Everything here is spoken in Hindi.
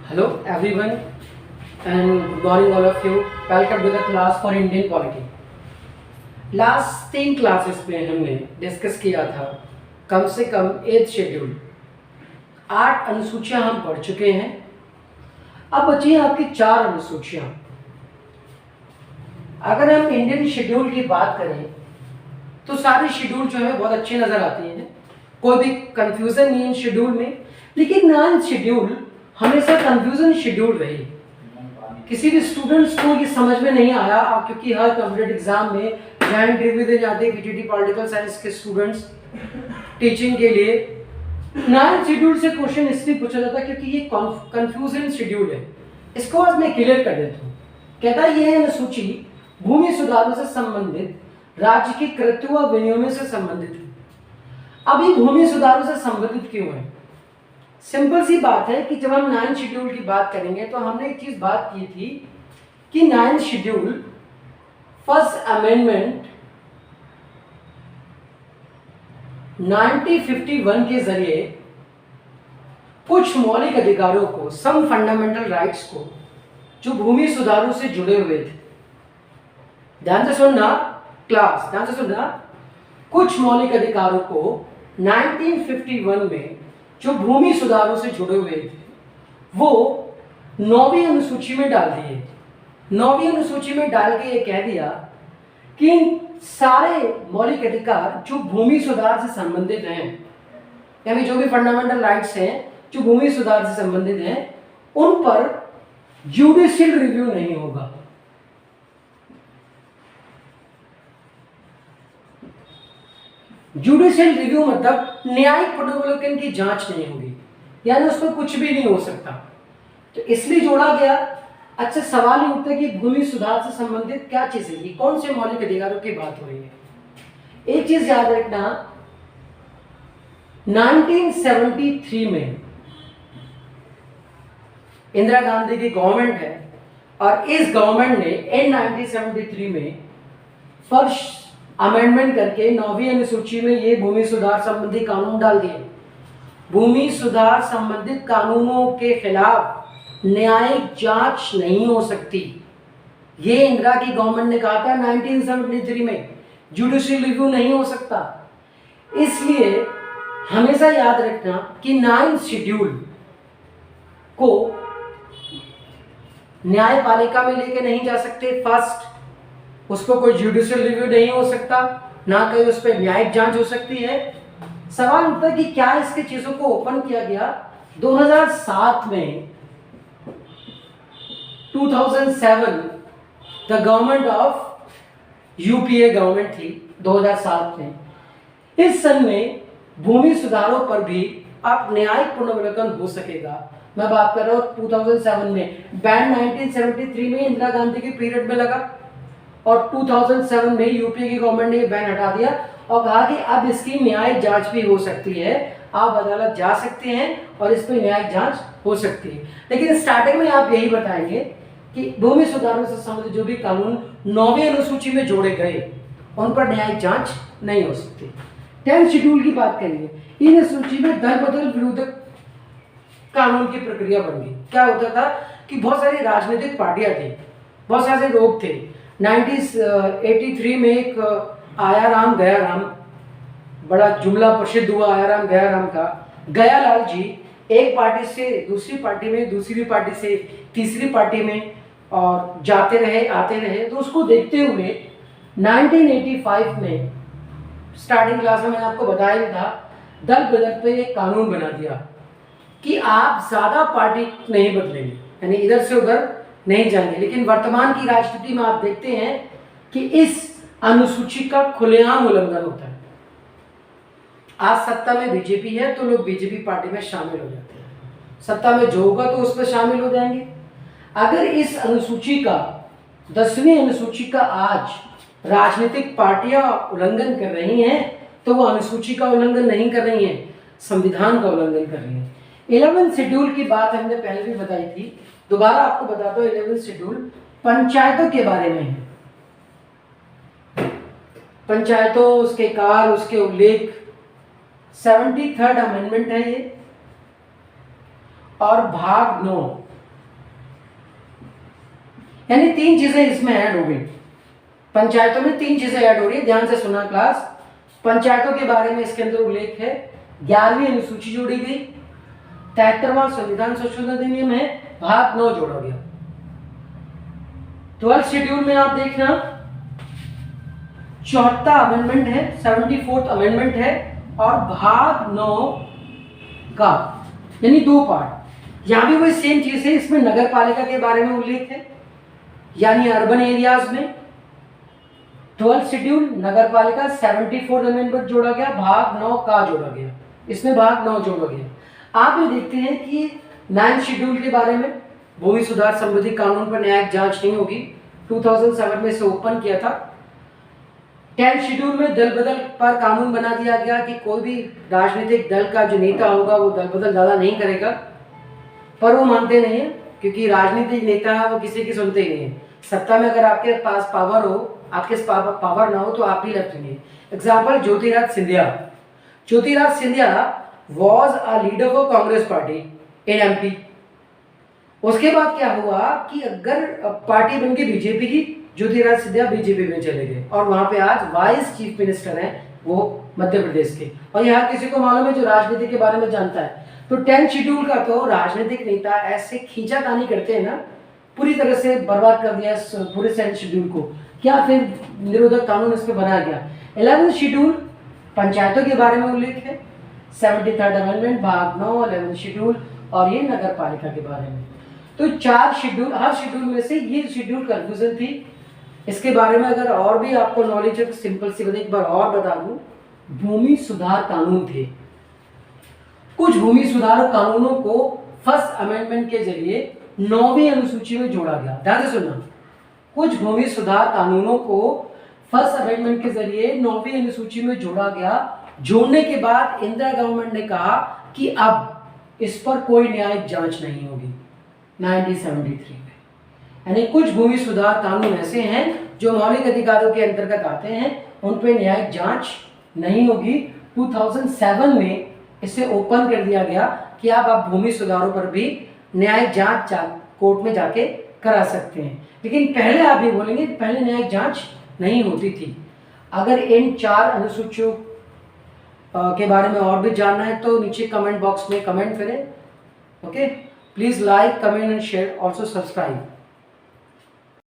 Hello everyone and good morning all of you. Welcome to the class for Indian Polity. Last 3 classes में हमने डिस्कस किया था कम से कम 8th शेड्यूल, 8 अनुसूचियां हम पढ़ चुके हैं। अब बची हैं आपकी 4 अनुसूचियां। अगर हम इंडियन शेड्यूल की बात करें तो सारे शेड्यूल जो है बहुत अच्छे नज़र आते हैं, कोई भी कंफ्यूजन नहीं है शेड्यूल में। लेकिन 9th शेड्यूल हमेशा कंफ्यूजन शेड्यूल रही। किसी भी स्टूडेंट्स को ये समझ में नहीं आया, क्योंकि हर कॉम्पिटेटिव एग्जाम में जॉइंट रिव्यू देने जाते हैं बीटीटी पॉलिटिकल साइंस के स्टूडेंट्स टीचिंग के लिए। 9th शेड्यूल से क्वेश्चन इसलिए पूछा जाता है क्योंकि ये कंफ्यूजन शेड्यूल है। इसको आज मैं क्लियर कर देता हूँ। कहता है ये अनुसूची भूमि सुधारों से संबंधित राज्य के कृत्यों व विनियमों से संबंधित है। अब ये भूमि सुधारों से संबंधित क्यों है? सिंपल सी बात है कि जब हम 9th शेड्यूल की बात करेंगे तो हमने एक चीज बात की थी कि 9th शेड्यूल फर्स्ट अमेंडमेंट 1951 के जरिए कुछ मौलिक अधिकारों को, सम फंडामेंटल राइट्स को, जो भूमि सुधारों से जुड़े हुए थे, ध्यान से सुनना क्लास, ध्यान से सुनना, कुछ मौलिक अधिकारों को 1951 में जो भूमि सुधारों से जुड़े हुए थे वो 9वीं अनुसूची में डाल दिए। 9वीं अनुसूची में डाल के ये कह दिया कि इन सारे मौलिक अधिकार जो भूमि सुधार से संबंधित हैं, यानी जो भी फंडामेंटल राइट्स हैं जो भूमि सुधार से संबंधित हैं, उन पर जुडिशियल रिव्यू नहीं होगा। जुडिशियल रिव्यू मतलब न्यायिक पुनर्विलोकन की जांच नहीं होगी, यानी उस पर कुछ भी नहीं हो सकता। तो इसलिए जोड़ा गया। अच्छा, सवाल ये उठता है कि भूमि सुधार से संबंधित क्या चीज है, कौन से मौलिक अधिकारों की बात हो रही है? एक चीज याद रखना, 1973 में इंदिरा गांधी की गवर्नमेंट है और इस गवर्नमेंट ने इन 1973 में फर्स्ट अमेंडमेंट करके 9वीं अनुसूची में ये भूमि सुधार संबंधी कानून डाल दिए। भूमि सुधार संबंधित कानूनों के खिलाफ न्यायिक जांच नहीं हो सकती। ये इंदिरा की गवर्नमेंट ने कहा था 1973 में, जुडिशियल रिव्यू नहीं हो सकता। इसलिए हमेशा याद रखना कि 9th शेड्यूल को न्यायपालिका में लेके नहीं जा सकते। फर्स्ट, उस पर कोई जुडिशियल रिव्यू नहीं हो सकता, ना कहीं उस पर न्यायिक जांच हो सकती है। सवाल उठता है कि क्या इसके चीजों को ओपन किया गया 2007 में। 2007 the government of UPA government थी 2007 में। इस सन में भूमि सुधारों पर भी अब न्यायिक पुनर्विलोकन हो सकेगा। मैं बात कर रहा हूँ 2007 में। बैन 1973 में इंदिरा गांधी के पीरियड में लगा और 2007 में यूपी की गवर्नमेंट ने बैन हटा दिया और कहा कि अब इसकी न्यायिक जांच भी हो सकती है, आप अदालत जा सकते हैं और इस पर न्यायिक जांच हो सकती है। लेकिन स्टार्टिंग में आप यही बताएंगे कि भूमि सुधारों से संबंधित जो भी कानून 9वीं अनुसूची में जोड़े गए उन पर न्यायिक जांच नहीं हो सकती। 10th शेड्यूल की बात करेंगे। इन अनुसूची में दल बदल विरुद्ध कानून की प्रक्रिया बन गई। क्या होता था कि बहुत सारी राजनीतिक पार्टियां थी, बहुत सारे लोग थे। 1983 में एक आया राम गया राम, बड़ा जुमला प्रसिद्ध हुआ आया राम गया राम का। गया लाल जी एक पार्टी से दूसरी पार्टी में, दूसरी पार्टी से तीसरी पार्टी में और जाते रहे आते रहे। तो उसको देखते हुए 1985 में स्टार्टिंग क्लास में मैंने आपको बताया भी था, दल बदल पे एक कानून बना दिया कि आप ज्यादा पार्टी नहीं बदलेंगे, यानी इधर से उधर नहीं जाएंगे। लेकिन वर्तमान की राजनीति में आप देखते हैं कि इस अनुसूची का खुलेआम उल्लंघन होता है। आज सत्ता में बीजेपी है तो लोग बीजेपी पार्टी में शामिल हो जाते हैं, सत्ता में जो होगा तो उस पर शामिल हो जाएंगे। अगर इस अनुसूची का, 10वीं अनुसूची का आज राजनीतिक पार्टियां उल्लंघन कर रही हैं तो वो अनुसूची का उल्लंघन नहीं कर रही हैं, संविधान का उल्लंघन कर रही हैं। 11th शेड्यूल की बात हमने पहले भी बताई थी, दोबारा आपको बताता हूँ। 11th शेड्यूल पंचायतों के बारे में है। पंचायतों, उसके कार्य, उसके उल्लेख, 73rd अमेंडमेंट है ये। और भाग 9, यानी 3 चीजें इसमें ऐड हो गई। पंचायतों में 3 चीजें ऐड हो रही है, ध्यान से सुना क्लास। पंचायतों के बारे में इसके अंदर उल्लेख है, 11वीं अनुसूची जोड़ी गई, 73वां संविधान संशोधन अधिनियम है, भाग 9 जोड़ा गया। 12th शेड्यूल में आप देखना 74वां अमेंडमेंट है, 74th अमेंडमेंट है और भाग 9 का यानी 2 पार्ट। यहां भी वही सेम चीज है, इसमें नगर पालिका के बारे में उल्लेख है, यानी अर्बन एरियाज में 12th शेड्यूल नगर पालिका, 74th अमेंडमेंट जोड़ा गया, भाग 9 का जोड़ा गया, इसमें भाग 9 जोड़ा गया। आप ये देखते हैं कि 9th शेड्यूल के बारे में भूमि सुधार संबंधी कानून पर न्यायिक जांच नहीं होगी, 2007 में इसे ओपन किया था। 10th शेड्यूल में दल बदल पर कानून बना दिया गया कि कोई भी राजनीतिक दल का जो नेता होगा वो दल बदल ज़्यादा नहीं करेगा, पर वो मानते नहीं है क्योंकि राजनीतिक नेता है वो किसी की सुनते ही नहीं है। सत्ता में अगर आपके पास पावर हो, आपके पास पावर ना हो तो आप भी लेफ्ट नहीं। Example Jyotiraj Scindia. Jyotiraj Scindia was a leader for Congress party in MP. उसके बाद क्या हुआ कि अगर पार्टी बन के बीजेपी की, ज्योतिराज सिंधिया बीजेपी में चले गए और वहां पे आज वाइस चीफ मिनिस्टर हैं वो मध्य प्रदेश के। और यहाँ किसी को मालूम है जो राजनीति के बारे में जानता है, तो 10th शेड्यूल का तो राजनीतिक नेता ऐसे खींचातानी करते हैं ना, पूरी तरह से बर्बाद कर दिया इस पूरे 10th शेड्यूल को, क्या फिर निरोधक कानून इस पर बनाया गया। 11th शेड्यूल पंचायतों के बारे में उल्लेख है, 73rd अमेंडमेंट भाग 9, 11th शेड्यूल, और ये नगर पालिका के बारे में। तो 4 शेड्यूल, हर शेड्यूल में से ये शेड्यूल कंफ्यूजन थी। इसके बारे में अगर और भी आपको नॉलेज है तो सिंपल सी एक बार और बता दूं, भूमि सुधार कानून थे। कुछ भूमि सुधार कानूनों को फर्स्ट अमेंडमेंट के जरिए 9वीं अनुसूची में जोड़ा गया। ध्यान से सुनना, कुछ भूमि सुधार कानूनों को फर्स्ट अमेंडमेंट के जरिए 9वीं अनुसूची में जोड़ा गया। जोड़ने के बाद इंदिरा गवर्नमेंट ने कहा कि अब इस पर कोई न्यायिक जांच नहीं होगी 1973 में। यानी कुछ भूमि सुधार कानून ऐसे हैं जो मौलिक अधिकारों के अंतर्गत आते हैं, उन पर न्यायिक जांच नहीं होगी। 2007 में इसे ओपन कर दिया गया कि आप भूमि सुधारों पर भी न्यायिक जांच कोर्ट में जाके करा सकते हैं। लेकिन पहले आप ये बोलेंगे कि पहले न्यायिक जांच नहीं होती थी। अगर इन 4 अनुसूचियों के बारे में और भी जानना है तो नीचे कमेंट बॉक्स में कमेंट करें। Okay, please like, comment and share, also subscribe.